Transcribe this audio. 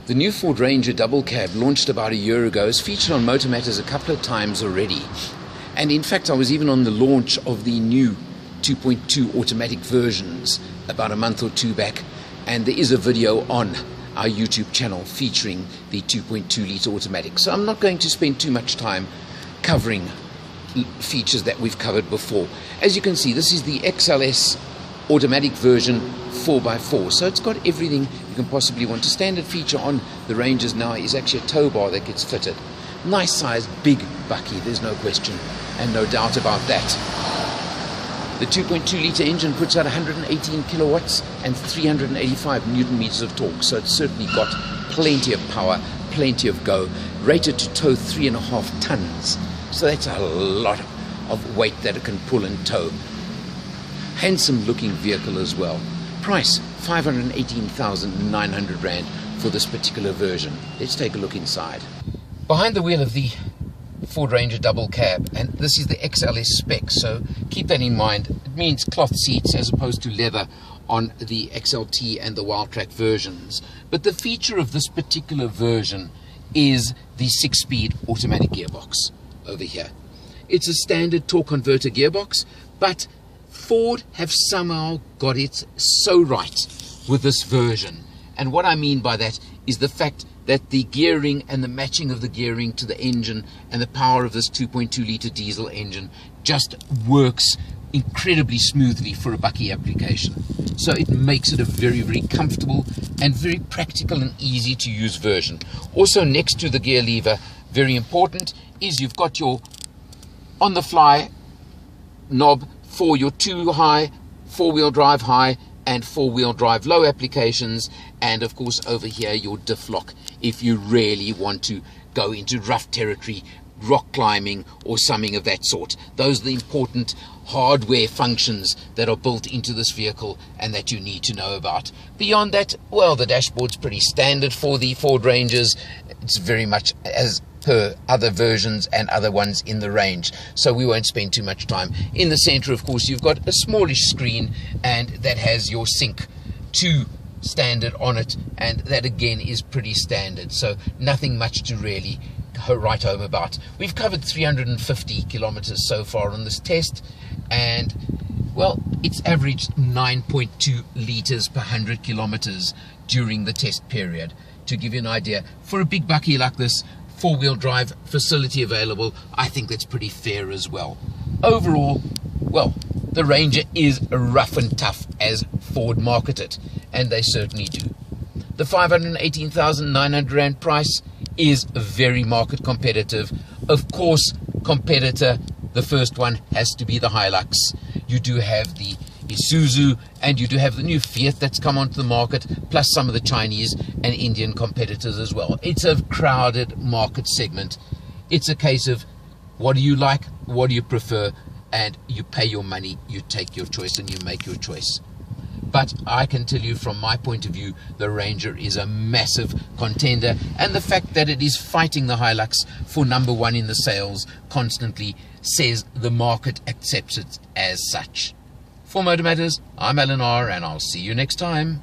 The new Ford Ranger double cab, launched about a year ago, is featured on Motor Matters a couple of times already. And in fact, I was even on the launch of the new 2.2 automatic versions about a month or two back. And there is a video on our YouTube channel featuring the 2.2 litre automatic. So I'm not going to spend too much time covering features that we've covered before. As you can see, this is the XLS automatic version 4x4, so it's got everything you can possibly want. A standard feature on the Rangers now is actually a tow bar that gets fitted. Nice size, big bucky, there's no question and no doubt about that. The 2.2 litre engine puts out 118 kilowatts and 385 newton meters of torque, so it's certainly got plenty of power, plenty of go, rated to tow 3.5 tons, so that's a lot of weight that it can pull and tow. Handsome looking vehicle as well. Price 518,900 Rand for this particular version. Let's take a look inside. Behind the wheel of the Ford Ranger double cab, and this is the XLS spec, so keep that in mind. It means cloth seats as opposed to leather on the XLT and the Wildtrak versions. But the feature of this particular version is the 6-speed automatic gearbox over here. It's a standard torque converter gearbox, but Ford have somehow got it so right with this version. And what I mean by that is the fact that the gearing and the matching of the gearing to the engine and the power of this 2.2 litre diesel engine just works incredibly smoothly for a bucky application. So it makes it a very, very comfortable and very practical and easy to use version. Also, next to the gear lever, very important, is you've got your on the fly knob for your 2-high, 4-wheel drive high and 4-wheel drive low applications, and of course over here your diff lock if you really want to go into rough territory, rock climbing or something of that sort. Those are the important hardware functions that are built into this vehicle and that you need to know about. Beyond that, well, the dashboard's pretty standard for the Ford Rangers. It's very much as per other versions and other ones in the range, so we won't spend too much time. In the center, of course, you've got a smallish screen, and that has your Sync 2 standard on it, and that again is pretty standard, so nothing much to really write home about. We've covered 350 kilometers so far on this test, and well, it's averaged 9.2 liters per 100 kilometers during the test period. To give you an idea, for a big bucky like this, 4-wheel drive facility available, I think that's pretty fair as well. Overall, well, the Ranger is rough and tough as Ford market it, and they certainly do. The 518,900 Rand price is very market competitive. Of course, competitor, the first one has to be the Hilux. You do have the Isuzu, and you do have the new Fiat that's come onto the market, plus some of the Chinese and Indian competitors as well. It's a crowded market segment. It's a case of what do you like, what do you prefer, and you pay your money, you take your choice, and you make your choice. But I can tell you from my point of view, the Ranger is a massive contender, and the fact that it is fighting the Hilux for #1 in the sales constantly says the market accepts it as such. For Motor Matters, I'm Alan R, and I'll see you next time.